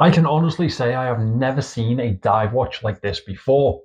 I can honestly say I have never seen a dive watch like this before.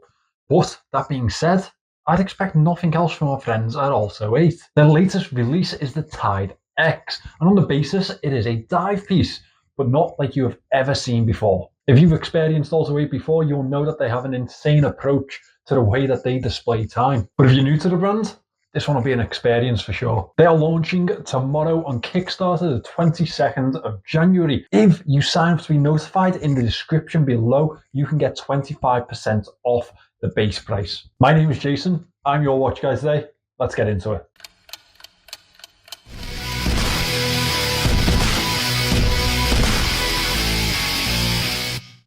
But that being said, I'd expect nothing else from our friends at Olto-8. Their latest release is the Tide X, and on the basis it is a dive piece, but not like you have ever seen before. If you've experienced Olto-8 before, you'll know that they have an insane approach to the way that they display time. But if you're new to the brand, this one will be an experience for sure. They are launching tomorrow on Kickstarter, the 22nd of January. If you sign up to be notified, in the description below, you can get 25% off the base price. My name is Jason. I'm your watch guy today. Let's get into it.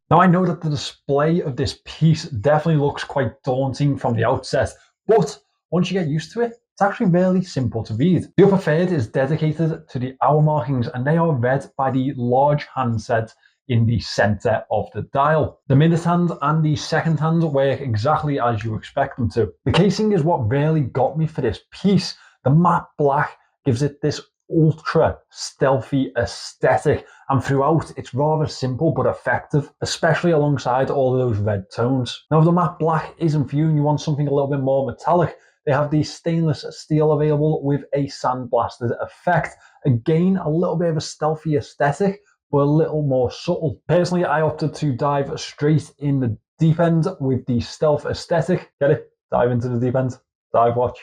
Now, I know that the display of this piece definitely looks quite daunting from the outset, but once you get used to it, it's actually really simple to read. The upper third is dedicated to the hour markings, and they are read by the large handset in the center of the dial. The minute hand and the second hand work exactly as you expect them to. The casing is what really got me for this piece. The matte black gives it this ultra stealthy aesthetic, and throughout it's rather simple but effective, especially alongside all of those red tones. Now, if the matte black isn't for you and you want something a little bit more metallic, they have the stainless steel available with a sandblasted effect. Again, a little bit of a stealthy aesthetic, but a little more subtle. Personally, I opted to dive straight in the deep end with the stealth aesthetic. Get it? Dive into the deep end. Dive watch.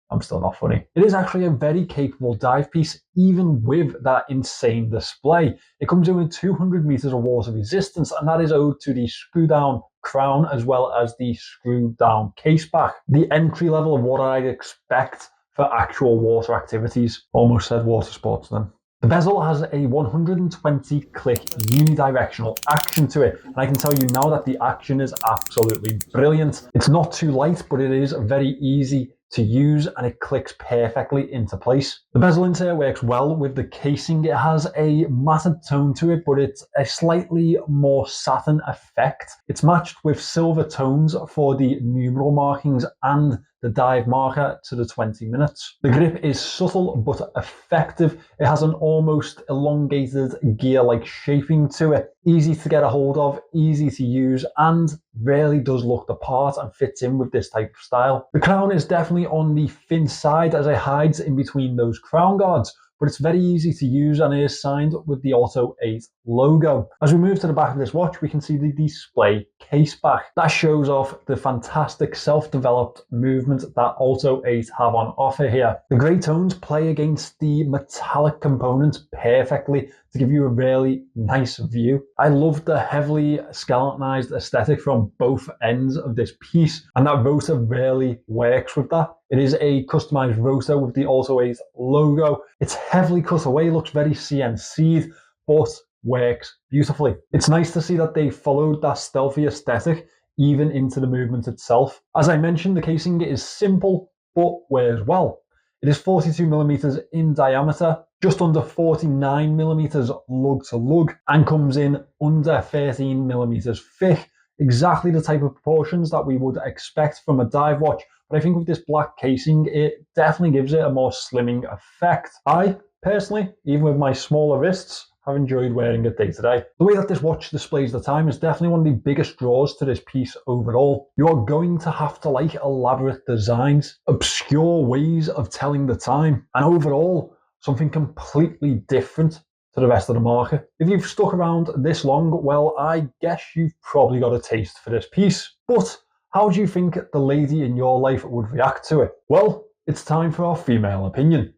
I'm still not funny. It is actually a very capable dive piece, even with that insane display. It comes in with 200 meters of water resistance, and that is owed to the screw down crown as well as the screw down case back. The entry level of what I'd expect for actual water activities. Almost said water sports then. The bezel has a 120 click unidirectional action to it, and I can tell you now that the action is absolutely brilliant. It's not too light, but it is very easy to use, and it clicks perfectly into place. The bezel insert works well with the casing. It has a matted tone to it, but it's a slightly more satin effect. It's matched with silver tones for the numeral markings and the dive marker to the 20 minutes. The grip is subtle but effective. It has an almost elongated gear-like shaping to it. Easy to get a hold of, easy to use, and really does look the part and fits in with this type of style. The crown is definitely on the thin side as it hides in between those crown guards, but it's very easy to use and it is signed with the Olto-8 logo. As we move to the back of this watch, we can see the display case back. That shows off the fantastic self-developed movement that Olto-8 have on offer here. The grey tones play against the metallic components perfectly to give you a really nice view. I love the heavily skeletonized aesthetic from both ends of this piece, and that rotor really works with that. It is a customized rotor with the Olto-8 logo. It's heavily cut away, looks very CNC'd, but works beautifully. It's nice to see that they followed that stealthy aesthetic even into the movement itself. As I mentioned, the casing is simple but wears well. It is 42 millimeters in diameter, just under 49 millimeters lug to lug, and comes in under 13 millimeters thick. Exactly the type of proportions that we would expect from a dive watch, but I think with this black casing, it definitely gives it a more slimming effect. I, personally, even with my smaller wrists, have enjoyed wearing it day to day. The way that this watch displays the time is definitely one of the biggest draws to this piece overall. You are going to have to like elaborate designs, obscure ways of telling the time, and overall, something completely different to the rest of the market. If you've stuck around this long, well, I guess you've probably got a taste for this piece. But how do you think the lady in your life would react to it? Well, it's time for our female opinion.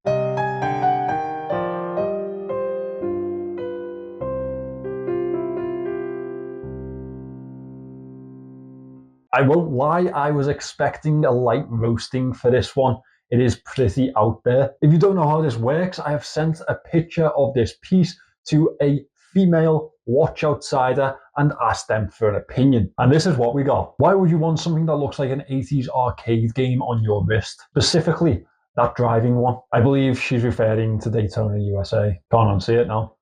I won't lie, I was expecting a light roasting for this one. It is pretty out there. If you don't know how this works, I have sent a picture of this piece to a female watch outsider and asked them for an opinion. And this is what we got. Why would you want something that looks like an 80s arcade game on your wrist? Specifically, that driving one. I believe she's referring to Daytona, USA. Can't unsee it now.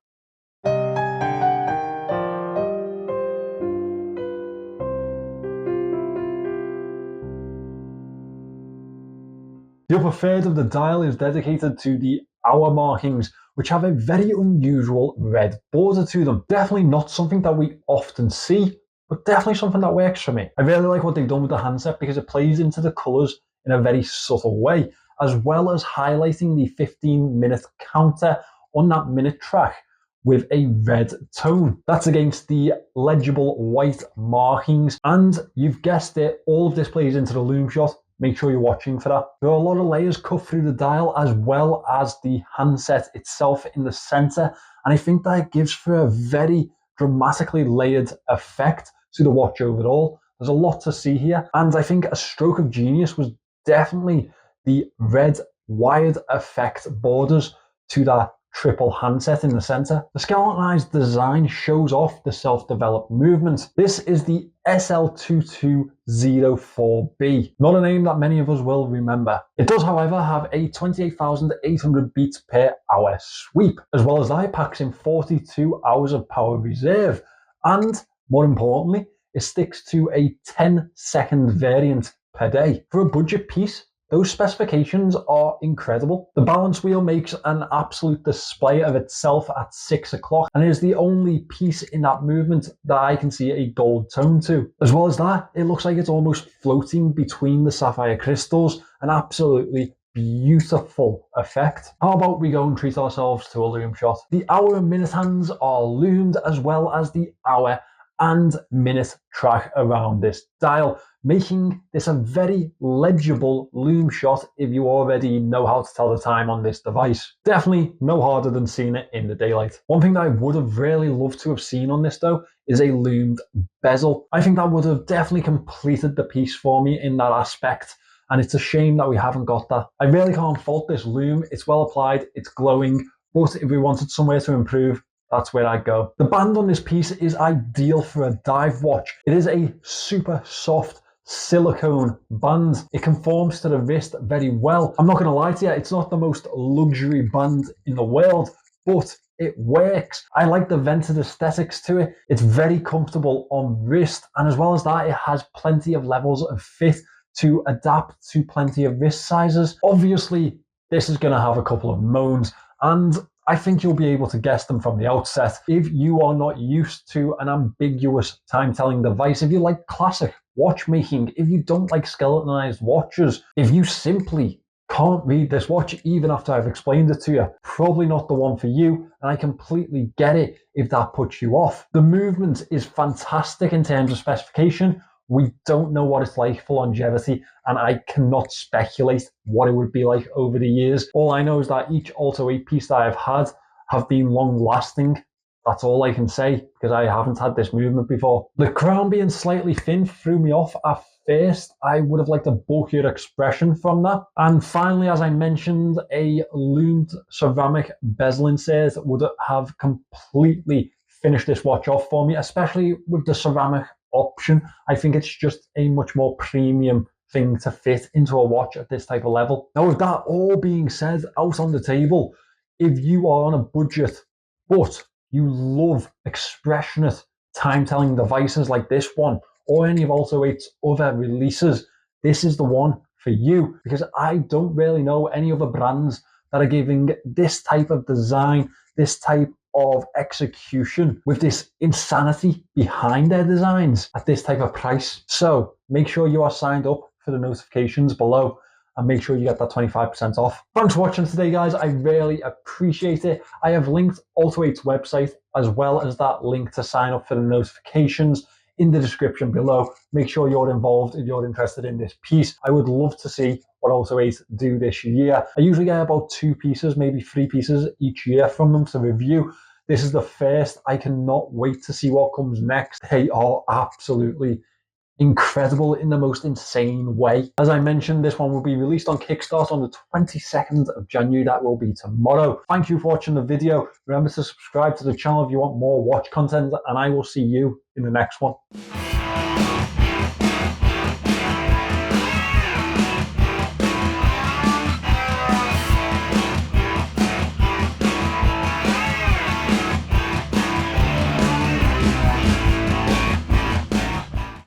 The upper third of the dial is dedicated to the hour markings which have a very unusual red border to them. Definitely not something that we often see, but definitely something that works for me. I really like what they've done with the handset because it plays into the colours in a very subtle way, as well as highlighting the 15-minute counter on that minute track with a red tone. That's against the legible white markings, and you've guessed it, all of this plays into the Lume shot. Make sure you're watching for that. There are a lot of layers cut through the dial, as well as the handset itself in the center, and I think that it gives for a very dramatically layered effect to the watch overall. There's a lot to see here, and I think a stroke of genius was definitely the red wired effect borders to that triple handset in the center. The skeletonized design shows off the self-developed movement. This is the SL2204B, not a name that many of us will remember. It does, however, have a 28,800 beats per hour sweep. As well as that, it packs in 42 hours of power reserve, and more importantly, it sticks to a 10-second variant per day. For a budget piece, those specifications are incredible. The balance wheel makes an absolute display of itself at 6 o'clock, and is the only piece in that movement that I can see a gold tone to. As well as that, it looks like it's almost floating between the sapphire crystals, an absolutely beautiful effect. How about we go and treat ourselves to a Lume shot? The hour and minute hands are loomed, as well as the hour and minute track around this dial, making this a very legible Lume shot if you already know how to tell the time on this device. Definitely no harder than seeing it in the daylight. One thing that I would have really loved to have seen on this though is a loomed bezel. I think that would have definitely completed the piece for me in that aspect, and it's a shame that we haven't got that. I really can't fault this Lume. It's well applied, it's glowing, but if we wanted somewhere to improve, that's where I go. The band on this piece is ideal for a dive watch. It is a super soft silicone band. It conforms to the wrist very well. I'm not going to lie to you, it's not the most luxury band in the world, but it works. I like the vented aesthetics to it. It's very comfortable on wrist, and as well as that, it has plenty of levels of fit to adapt to plenty of wrist sizes. Obviously, this is going to have a couple of moans, and I think you'll be able to guess them from the outset. If you are not used to an ambiguous time-telling device, if you like classic watchmaking, if you don't like skeletonized watches, if you simply can't read this watch even after I've explained it to you, probably not the one for you, and I completely get it if that puts you off. The movement is fantastic in terms of specification. We don't know what it's like for longevity, and I cannot speculate what it would be like over the years. All I know is that each Olto-8 piece that I've had have been long lasting. That's all I can say, because I haven't had this movement before. The crown being slightly thin threw me off at first. I would have liked a bulkier expression from that. And finally, as I mentioned, a loomed ceramic bezel insert would have completely finished this watch off for me, especially with the ceramic option. I think it's just a much more premium thing to fit into a watch at this type of level. Now, with that all being said, out on the table, if you are on a budget but you love expressionate time-telling devices like this one, or any of Olto-8's other releases, this is the one for you, because I don't really know any other brands that are giving this type of design, this type of execution, with this insanity behind their designs at this type of price. So make sure you are signed up for the notifications below, and make sure you get that 25% off. Thanks for watching today, guys. I really appreciate it. I have linked Olto-8's website, as well as that link to sign up for the notifications, in the description below. Make sure you're involved if you're interested in this piece. I would love to see what Olto-8 do this year. I usually get about 2 pieces, maybe 3 pieces each year from them to review. This is the first. I cannot wait to see what comes next. They are absolutely incredible in the most insane way. As I mentioned, this one will be released on Kickstarter on the 22nd of January. That will be tomorrow. Thank you for watching the video. Remember to subscribe to the channel if you want more watch content, and I will see you in the next one.